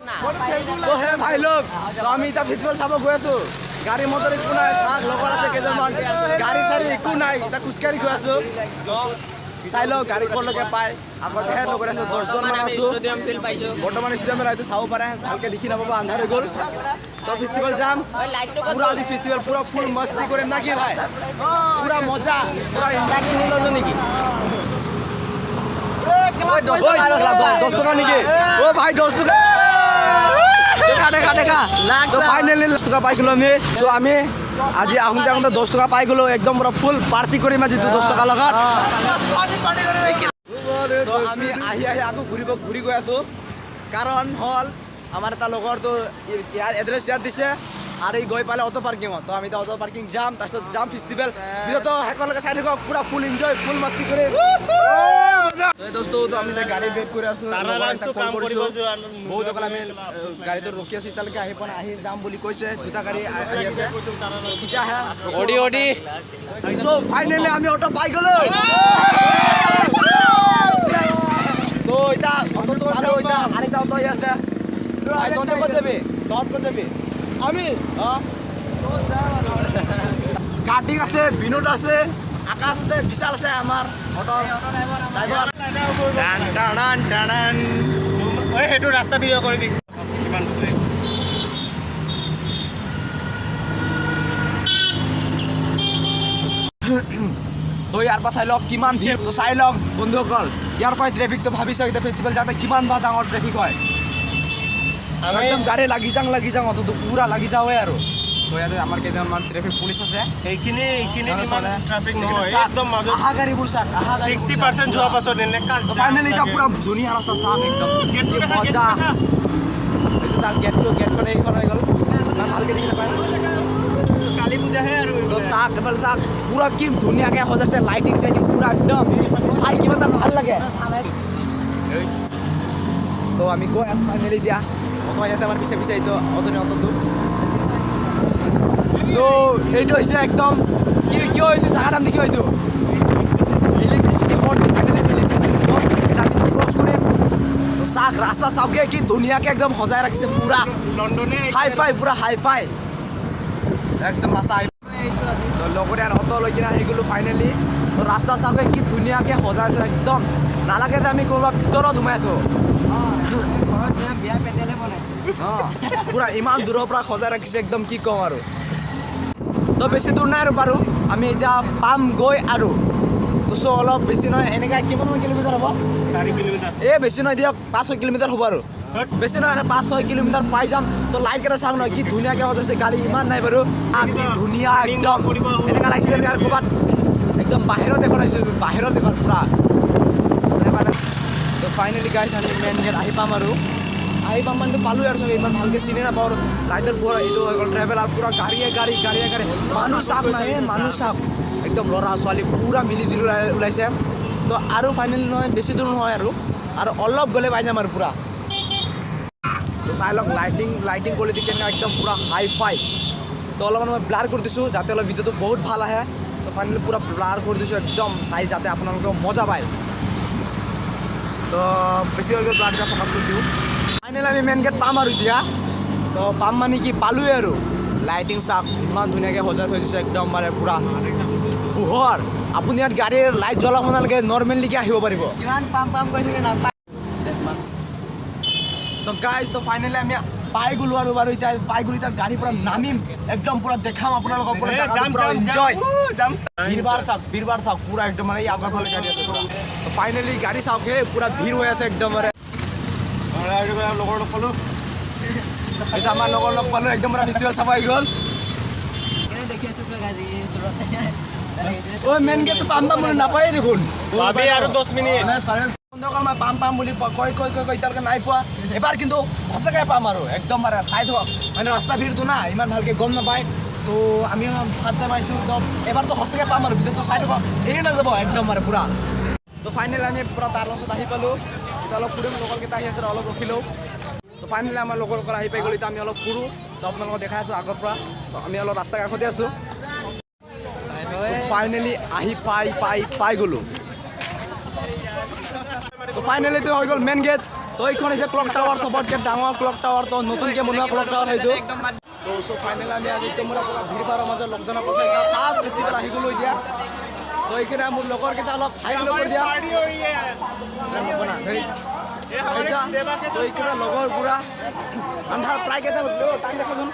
তো হে ভাই লোক, তো আমি এটা ফেস্টিভেল চাব গৈ আছো। গাড়ী মটৰ একো নাই, লগৰ আছে কেইজনমান, গাড়ী চাড়ী একো নাই, এটা খোজকাঢ়ি গৈ আছো। চাই লওক গাড়ী ক'লৈকে পায়। আগত হে লগৰ আছো, 10জন মান আছো। বৰ্তমান ষ্টেডিয়ামত এইটো চাব পাৰে, ভালকে দেখি নাপাব, আন্ধাৰ হৈ গ'ল। তো ফেষ্টিভেল যাম, পুৰা আজি ফেষ্টিভেল পুৰা ফুল মস্তি কৰিম না কি ভাই? পুৰা মজা, পুৰা নেকি? 10 টকা নেকি? ও ভাই 10 টকা দেখা তো ফাইনেলি 10 টকা পাই গ'লো আমি। চ' আমি আজি আহোঁতে 10 টকা পাই গ'লো, একদম পুৰা ফুল পাৰ্টি কৰিম আজি 10 টকা লগত। তো আমি আহি আকৌ ঘূৰি গৈ আছো, কাৰণ হ'ল আমাৰ এটা লগৰটো ইয়াৰ এড্ৰেছ ইয়াত দিছে আৰু ই গৈ পালে অটো পাৰ্কিঙত। তো আমি এতিয়া অটো পাৰ্কিং যাম, তাৰপিছত যাম ফেষ্টিভেল। ভিডিঅ'টো শেষলৈকে চাই থাকক, পুৰা ফুল এনজয়, ফুল মস্তি কৰিম। দোস্তো তো আমি গাড়ী ৱেইট কৰি আছো, বহুত অকল আমি গাড়ীটো ৰখি আছো, এতিয়ালৈকে আহি পোৱা নাই। আহি যাম বুলি কৈছে, দুটা গাড়ী আহি আছে, তেতিয়াহে অডি চ' ফাইনেলি আমি অটো পাই গ'লো। তো এতিয়া অটোটো পালো, এতিয়া আরেকটা অটো আহি আছে। তহঁতে ক'ত যাবি? তহঁত ক'ত যাবি? আমি কাৰ্তিক আছে, বিনোদ আছে, আকাশ আছে, বিশাল আছে, আমাৰ অটো ড্ৰাইভাৰ। সেইটো ৰাস্তা ভিডিঅ' কৰিবি কিমান তো ইয়াৰ পৰা চাই লওক কিমান ভিৰ, চাই লওক বন্ধুসকল। ইয়াৰ পৰা ট্ৰেফিকটো ভাবি চাওক, এতিয়া ফেষ্টিভেল যাওঁতে কিমান বা ডাঙৰ ট্ৰেফিক হয়। একদম গাড়ী লাগি যাওঁ অটোটো পুৰা লাগি যাওঁৱে আৰু। তো ইয়াতে আমাৰ কেইজনমান ট্ৰেফিক পুলিচ আছে, এইখিনি ট্ৰাফিক নহয়, একদম মাজত আহা গাড়ীবোৰ চাওক, 60% যোৱা পাছত ফাইনেলি এতিয়া পুৰা ধুনীয়া ৰাস্তা চাওক, একদম মজা। চাওক গেটখন এইখন হৈ গ'ল, ইমান ভালকৈ দেখি নাপায়। কালী পূজাহে আৰু চাওক পুৰা কি ধুনীয়াকৈ সজাইছে, লাইটিং চাইটিং পুৰা একদম চাই কিবা এটা ভাল লাগে। তো আমি গৈ আছো ফাইনেলি, এতিয়া অটো আহি আছে আমাৰ পিছে এইটো অটোটো। তো এইটো হৈছে একদম কিয় এইটো জাগাৰ নাম কি এইটো ইলেক্ট্ৰিচিটি বৰ্ড। ইলেক্ট্ৰিচিটি বৰ্ড এটা আমি ক্ৰছ কৰিম। তো চাওক ৰাস্তা চাওকে কি ধুনীয়াকৈ একদম সজাই ৰাখিছে, পুৰা লণ্ডনে পুৰা হাই ফাই একদম ৰাস্তা। তো লগতে আৰু অটো লৈ কিনে আহি গ'লো ফাইনেলি। তো ৰাস্তা চাওকে কি ধুনীয়াকৈ সজাইছে, একদম নালাগে যে আমি ক'ৰবাত ভিতৰত সোমাই আছো। পুৰা ইমান দূৰৰ পৰা সজাই ৰাখিছে, একদম কি ক'ম আৰু। তো বেছি দূৰ নাই আৰু বাৰু, আমি এতিয়া পাম গৈ আৰু। তো চ' অলপ বেছি নহয়, এনেকৈ কিমানমান কিলোমিটাৰ হ'ব? 4 কিলোমিটাৰ। বেছি নহয় দিয়ক, 5-6 কিলোমিটাৰ হ'ব আৰু। বেছি নহয়, 5-6 কিলোমিটাৰ পাই যাম। তো লাইটকেইটা চাওঁ নহয় কি ধুনীয়াকৈ সজাইছে, গাড়ী ইমান নাই বাৰু, কি ধুনীয়া একদম। এনেকুৱা লাগিছে যেনেকৈ আৰু ক'ৰবাত একদম বাহিৰৰ দেশত আহিছোঁ, বাহিৰৰ দেশত পুৰা। তো ফাইনেলি গাইছ আমি মেইন গেট আহি পাম আৰু। আহি পাম মানে পালোঁ আৰু চাগে, ইমান ভালকৈ চিনি নাপাওঁ আৰু। লাইটৰ পুৰা এইটো হৈ গ'ল ট্ৰেভেলাৰ, পুৰা গাড়ীয়ে গাড়ী মানুহ চাপ নাই, মানুহ চাপ একদম ল'ৰা ছোৱালী পুৰা মিলি জুলি ওলাইছে। তো আৰু ফাইনেলি নহয়, বেছি দূৰ নহয় আৰু অলপ গ'লে পাই যাম আৰু পুৰা। তো চাই লওক লাইটিং কোৱালিটি কেনেকুৱা, একদম পুৰা হাই ফাই। তো অলপমান মই ব্লাৰ কৰি দিছোঁ যাতে অলপ ভিডিঅ'টো বহুত ভাল আহে। তো ফাইনেলি পুৰা ব্লাৰ কৰি দিছোঁ একদম, চাই যাতে আপোনালোকেও মজা পায়। তো বেছি হৈ গ'ল ব্লাৰ এটা ফকাচ কৰি দিওঁ। ফাইনেলি আমি মেইন গেট পাম আৰু এতিয়া। তো পাম মানে কি পালোঁৱে আৰু। লাইটিং চাওক ইমান ধুনীয়াকৈ সজাই থৈ দিছে, একদম মানে পুৰা পোহৰ। আপুনি ইয়াত গাড়ীৰ লাইট জ্বলাব নালাগে, নৰ্মেলিকৈ আহিব পাৰিব। তো গাইজ, তো ফাইনেলি আমি পাই গ'লো আৰু বাৰু। এতিয়া গাড়ীৰ পৰা নামিম, একদম পুৰা দেখাম আপোনালোকক, পুৰা এনজয়। ভিৰ চাওক পুৰা একদম মানে আগৰ ফালে গাড়ী আছে। তো ফাইনেলি গাড়ী চাওক, পুৰা ভিৰ হৈ আছে একদম মানে। লগৰ লগ পালোঁ, এতিয়া আমাৰ লগৰ লগ পালোঁ, একদম পুৰা ফেষ্টিভেল চাব আহি গ'ল। মেইন গেটটো পাম বুলি নাপায়ে দেখোন, আৰু 10 মিনিট মই পাম বুলি কৈ এতিয়ালৈকে নাই পোৱা। এবাৰ কিন্তু সঁচাকৈ পাম আৰু একদম মানে চাই থাকক, মানে ৰাস্তা ভিৰটো না ইমান ভালকৈ গম নাপায়। তো আমিও ফাৰ্ষ্ট টাইম আহিছোঁ, তো এবাৰতো সঁচাকৈ পাম আৰু ভিডিঅ'টো চাই থাকক, এৰি নাযাব একদম মানে পুৰা। তো ফাইনেলি আমি পুৰা তাৰ লাঞ্চত আহি পালোঁ। এতিয়া অলপ ফুৰিম, লগৰকেইটা আহি আছে, অলপ ৰখিলোঁ। তো ফাইনেলি আমাৰ লগৰসকল আহি পাই গ'ল। এতিয়া আমি অলপ ফুৰোঁ, তো আপোনালোকক দেখাই আছোঁ আগৰ পৰা। তো আমি অলপ ৰাস্তা কাষতে আছোঁ। ফাইনেলি আহি পাই গ'লোঁ। তো ফাইনেলি তো হৈ গ'ল মেইন গেট। তো তো এইখন হৈছে ক্লক টাৱাৰ, চবতকৈ ডাঙৰ ক্লক টাৱাৰ, তো নতুনকৈ বনোৱা ক্লক টাৱাৰ সেইটো। তো চ' ফাইনেলি আমি আজি একদম পুৰা ভিৰ ভাৰৰ মাজত লকডাউনৰ পাছত এতিয়া ফাৰ্ষ্ট ফেষ্টিভেল আহি গ'লোঁ এতিয়া। তো এইখিনি মোৰ লগৰকেইটা অলপ হাই হেল্ল' কৰি দিয়া। তো এইকেইটা লগৰ পুৰা আন্ধাৰ প্ৰায় কেইটা টাইম দেখাচোন,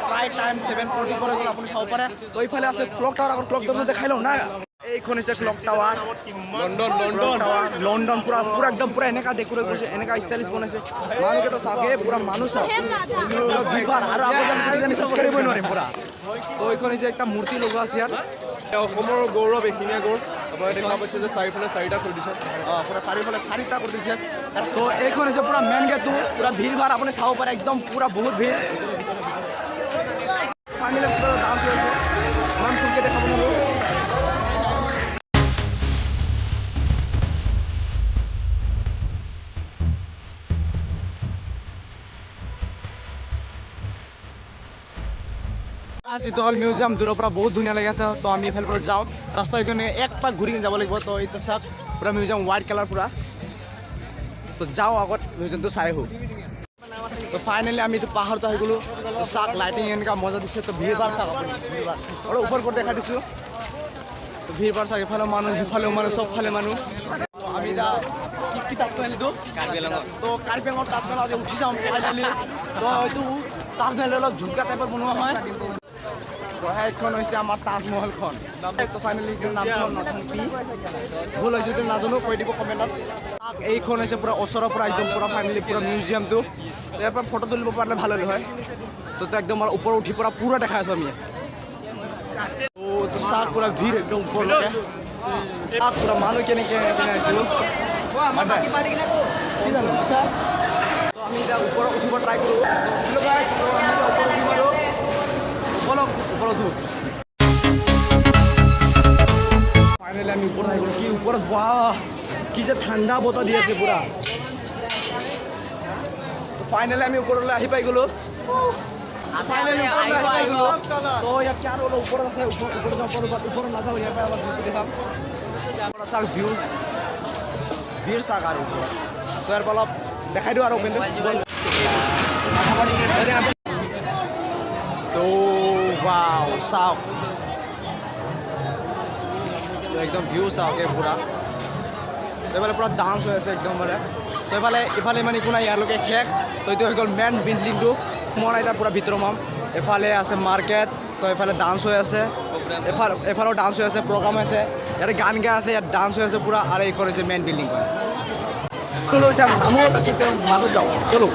প্ৰায় টাইম 7:40 পৰা গ'ল, আপুনি চাব পাৰে। তো এইফালে আছে ক্লক টাৱাৰ, আগত ক্লক টাৱাৰটো দেখাই লওঁ না। এইখন হৈছে ক্লক টাৱাৰ, লণ্ডন পুৰা পুৰা একদম পুৰা এনেকা ডেক'ৰেট কৰিছে, এনেকা ষ্টাইলিছ বনাইছে। মানুহকেইটা চাগে পুৰা মানুহ চাওক, ভিভাৰ আৰু আগত কিজানি খোজ কাঢ়িবই নোৱাৰিম পুৰা। তো এইখন হৈছে একটা মূৰ্তি লগোৱা আছে ইয়াত। অসমৰ গৌৰৱ এশিঙীয়া গড় আপোনালোকে দেখা পাইছে যে চাৰিওফালে চাৰিটা কৰি দিছে। পুৰা চাৰিওফালে চাৰিটা কৰি দিছে। তো এইখন হৈছে পুৰা মেইন গেটটো, পুৰা ভিৰ ভাৰ আপুনি চাব পাৰে, একদম পুৰা বহুত ভিৰ। ফাইনেলি পুৰা ডান্স হৈ আছে, ইমান ফুলকৈ দেখাব নোৱাৰোঁ। এইটো হ'ল মিউজিয়াম, দূৰৰ পৰা বহুত ধুনীয়া লাগি আছে। তো আমি এইফালৰ পৰা যাওঁ, ৰাস্তা এইখিনি এক পাক ঘূৰি যাব লাগিব। তো এইটো চাওক পুৰা মিউজিয়াম হোৱাইট কালাৰ পুৰা। তো যাওঁ আগত মিউজিয়ামটো চাই আহোঁ। তো ফাইনেলি আমি এইটো পাহাৰত আহি গ'লোঁ। তো চাওক লাইটিং এনেকুৱা মজা দিছে। তো ভিৰ ভাৰ চাওক আপুনি, ভিৰ ভাৰ আৰু ওপৰ পৰা দেখাই দিছোঁ। তো ভিৰ ভাৰ চাওক, ইফালে মানুহ সিফালেও মানুহ, চবফালে মানুহ। তো আমি এতিয়া কি তাজমহলটো তো কাৰ্বি আংলঙৰ তাজমহল আজি উঠি যাম ফাইনেলি। তো এইটো তাজমহল অলপ ঝুমকা টাইপৰ বনোৱা হয়। এইখন হৈছে আমাৰ তাজমহলখন। তো ফাইনেলি নামটো নতুনকি ভুল হয় যদি নাজানো কৈ দিব কমেণ্টত। এইখন হৈছে পুৰা ওচৰৰ পৰা একদম পুৰা ফাইনেলি পুৰা মিউজিয়ামটো। ইয়াৰ পৰা ফটো তুলিব পাৰিলে ভাল হ'ল হয়। তো একদম ওপৰত উঠি পৰা পুৰা দেখাই আছোঁ আমি। তো চাওক পুৰা ভিৰ একদম ওপৰলৈকে, চাওক পুৰা মানুহ কেনেকৈ আহিছোঁ কি জানো চাওক। তো আমি এতিয়া ওপৰত উঠিব ট্ৰাই কৰোঁ। তো আমি এতিয়া ওপৰত উঠিম আৰু বলক ওপৰত উঠোঁ। ফাইনেলি আমি ওপৰত আহিলোঁ। কি ওপৰত বাহ, কি যে ঠাণ্ডা বতাহ দি আছে পুৰা। ফাইনেলি আমি ওপৰলৈ আহি পাই গ'লোঁ। ফাইনেলি ওপৰলৈ আহি পাই গ'লোঁ। তো ইয়াত আৰু অলপ ওপৰত আছে, ওপৰত যাওঁ, ওপৰত নাযাওঁ, ইয়াৰ পৰা আমাৰ ভিউটো দেখাম। চাওক ভিৰ চাওক আৰু ওপৰত। তো ইয়াৰ পৰা অলপ দেখাই দিওঁ আৰু অপেনটো। তো ৱাও চাওক, তো একদম ভিউ চাওক এই পুৰা। এইফালে পুৰা ডান্স হৈ আছে একদম মানে। তো ইফালে ইমান একো নাই, ইয়াৰলৈকে শেষ। তো এইটো হৈ গ'ল মেইন বিল্ডিংটো, সোমোৱা নাই, এতিয়া পুৰা ভিতৰৰ মাম। এফালে আছে মাৰ্কেট, তো এফালে ডান্স হৈ আছে, এফালেও ডান্স হৈ আছে, প্ৰগ্ৰাম হৈছে, ইয়াতে গান গাই আছে, ইয়াত ডান্স হৈ আছে পুৰা। আৰু এইখন হৈছে মেইন বিল্ডিংখন। মাজত যাওঁ চলো।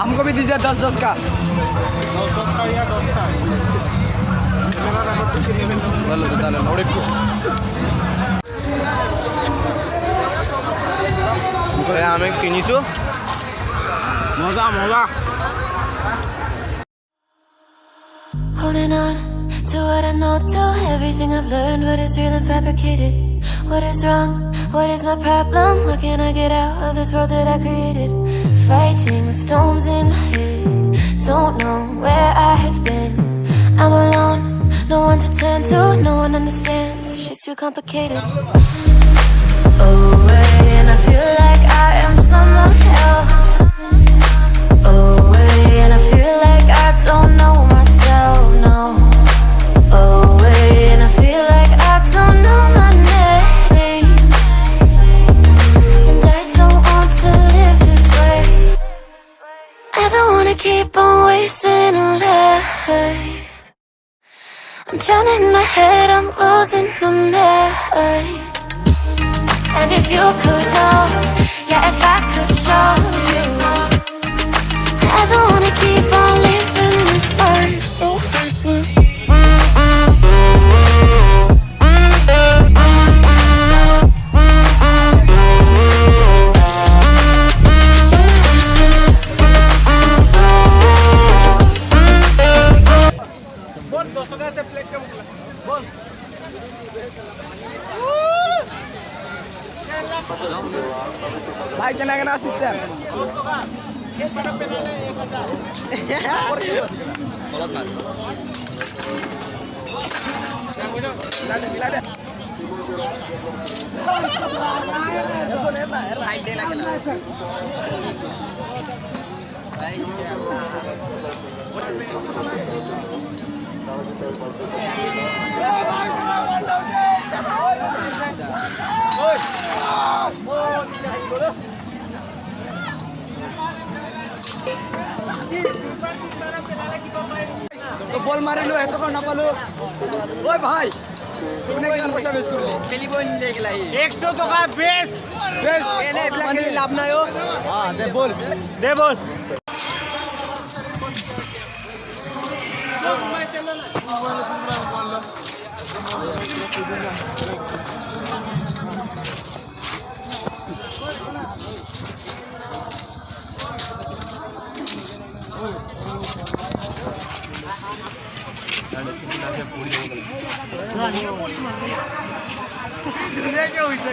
हमको भी दीजिए 10-10 का। আমি কিনিছোঁ, মজা মজা। Holding on to what I know, to everything I've learned, what is real and fabricated, what is wrong, what is my problem, what can I get out of this world that I created, fighting the storms in my head, don't know where I have been, I'm alone, no one to turn to, no one understands, this shit's too complicated, away and I feel like I am someone else, away and I feel like I don't know myself, no, away and I feel like I don't know my name, and I don't want to live this way, I don't wanna keep on wasting a life, I'm drowning in my head, I'm losing my mind. And if you could know, yeah, if I could show you, I don't wanna keep on living this life so faceless. বল 10 টাকাতে plate কেমন বল ভাই কেনা কেনা system 10 টাকা এক টাকা পেনালে 1000 বল মারিলো এত নাপালো ওই ভাই কোনে কিমান পয়সা বেচ করলি খেলিব নিলে গলাই 100 টাকা বেস্ট বেচ এনে এবিলাক খেলি লাভ নাই ও দে বল হইছে